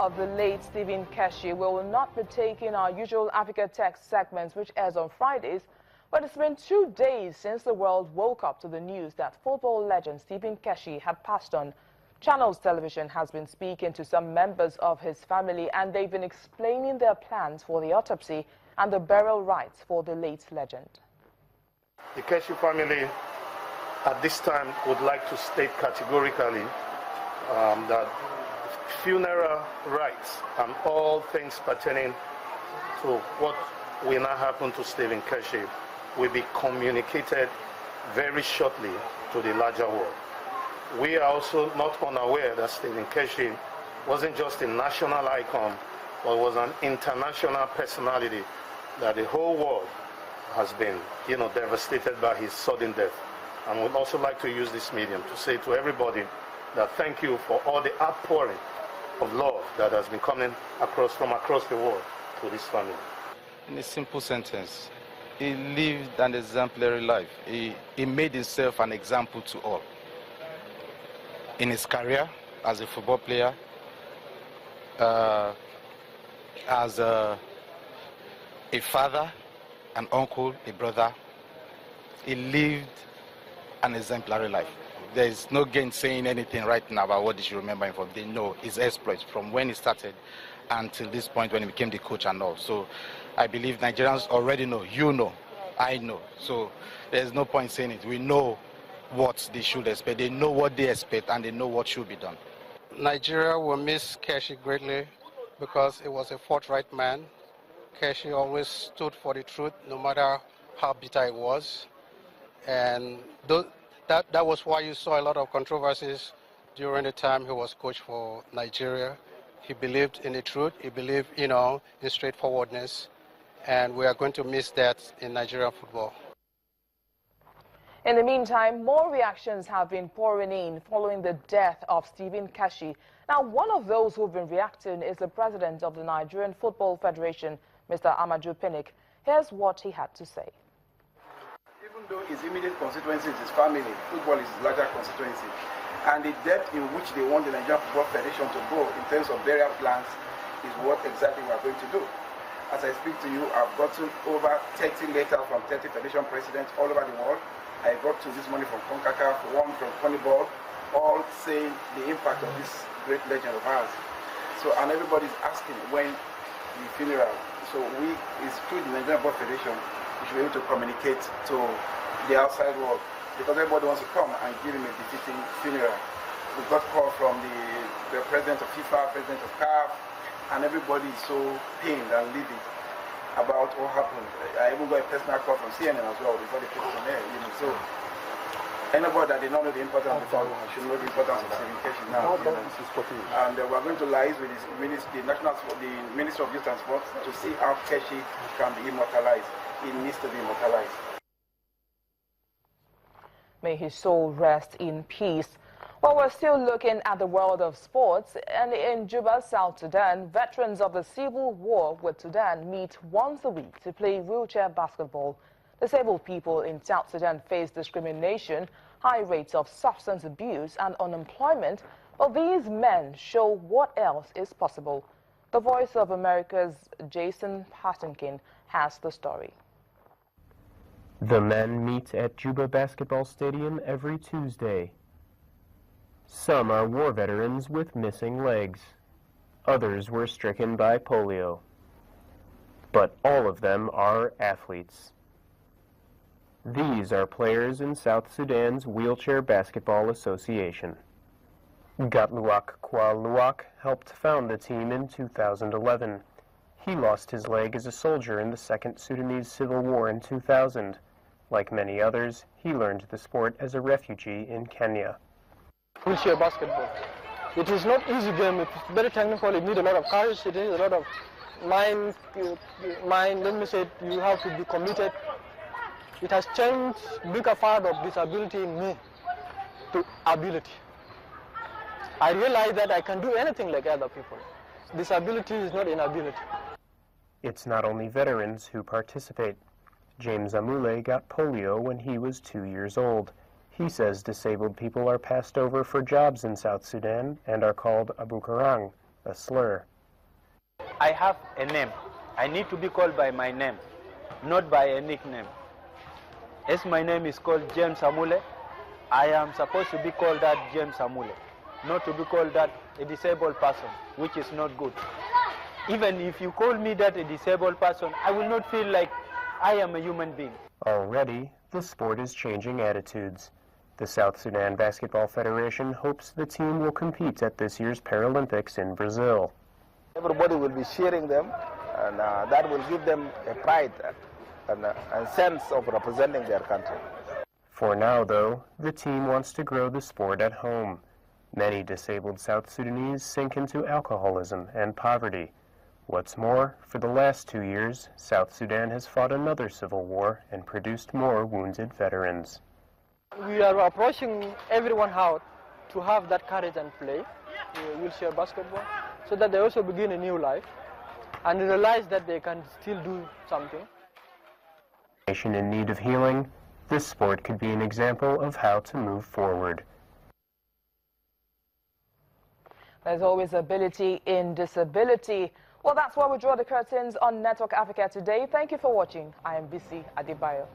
of the late Stephen KESHI, we will not be taking our usual Africa Tech segments, which airs on Fridays. But it's been 2 days since the world woke up to the news that football legend Stephen KESHI had passed on. Channels Television has been speaking to some members of his family, and they've been explaining their plans for the autopsy and the burial rites for the late legend. The KESHI family at this time would like to state categorically that funeral rites and all things pertaining to what will now happen to Stephen KESHI will be communicated very shortly to the larger world. We are also not unaware that Stephen KESHI wasn't just a national icon, but was an international personality that the whole world has been, devastated by his sudden death. And we'd also like to use this medium to say to everybody that thank you for all the outpouring of love that has been coming from across the world to this family. In a simple sentence, he lived an exemplary life. He made himself an example to all. In his career as a football player, as a father, an uncle, a brother, he lived an exemplary life. There is no gain saying anything right now about what they should remember him for. They know his exploits from when he started until this point when he became the coach and all. So I believe Nigerians already know, you know, I know. So there's no point saying it. We know what they should expect. They know what they expect and they know what should be done. Nigeria will miss KESHI greatly because he was a forthright man. KESHI always stood for the truth no matter how bitter it was. And that was why you saw a lot of controversies during the time he was coach for Nigeria. He believed in the truth. He believed, in straightforwardness. And we are going to miss that in Nigerian football. In the meantime, more reactions have been pouring in following the death of Stephen KESHI. Now, one of those who've been reacting is the president of the Nigerian Football Federation, Mr. Amaju Pinnick. Here's what he had to say. Even though his immediate constituency is his family, football is his larger constituency. And the depth in which they want the Nigerian Football Federation to go in terms of burial plans is what exactly we are going to do. As I speak to you, I've gotten over 30 letters from 30 federation presidents all over the world. I got to this morning from CONCACAF, one from Coniball, all saying the impact of this great legend of ours. So, and everybody's asking when the funeral. So it's through the Nigerian Football Federation, we should be able to communicate to the outside world, because everybody wants to come and give him a befitting funeral. We got call from the president of FIFA, president of CAF, and everybody is so pained and livid about what happened. I even got a personal call from CNN as well before they put it on air. So anybody that did not know the importance of the football should know the importance of Stephen KESHI now. And we're going to liaise with the Ministry of Youth and Sports to see how KESHI can be immortalized. It needs to be immortalized. May his soul rest in peace. Well, we're still looking at the world of sports, and in Juba, South Sudan, veterans of the civil war with Sudan meet once a week to play wheelchair basketball. Disabled people in South Sudan face discrimination, high rates of substance abuse and unemployment, but these men show what else is possible. The Voice of America's Jason Patinkin has the story. The men meet at Juba Basketball Stadium every Tuesday. Some are war veterans with missing legs. Others were stricken by polio. But all of them are athletes. These are players in South Sudan's Wheelchair Basketball Association. Gatluak Kwaluak helped found the team in 2011. He lost his leg as a soldier in the Second Sudanese Civil War in 2000. Like many others, he learned the sport as a refugee in Kenya. Wheelchair basketball. It is not easy game. It's very technical. It needs a lot of courage. It needs a lot of mind. Let me say, you have to be committed. It has changed bigger part of disability in me to ability. I realize that I can do anything like other people. Disability is not inability. It's not only veterans who participate. James Amule got polio when he was 2 years old. He says disabled people are passed over for jobs in South Sudan and are called Abu Karang, a slur. I have a name. I need to be called by my name, not by a nickname. As my name is called James Amule, I am supposed to be called that James Amule, not to be called that a disabled person, which is not good. Even if you call me that a disabled person, I will not feel like I am a human being. Already, the sport is changing attitudes. The South Sudan Basketball Federation hopes the team will compete at this year's Paralympics in Brazil. Everybody will be cheering them, and that will give them a pride and a sense of representing their country. For now, though, the team wants to grow the sport at home. Many disabled South Sudanese sink into alcoholism and poverty. What's more, for the last 2 years, South Sudan has fought another civil war and produced more wounded veterans. We are approaching everyone out to have that courage and play wheelchair basketball, so that they also begin a new life and realize that they can still do something. A nation in need of healing, this sport could be an example of how to move forward. There's always ability in disability. Well, that's where we draw the curtains on Network Africa today. Thank you for watching. I am BC Adebayo.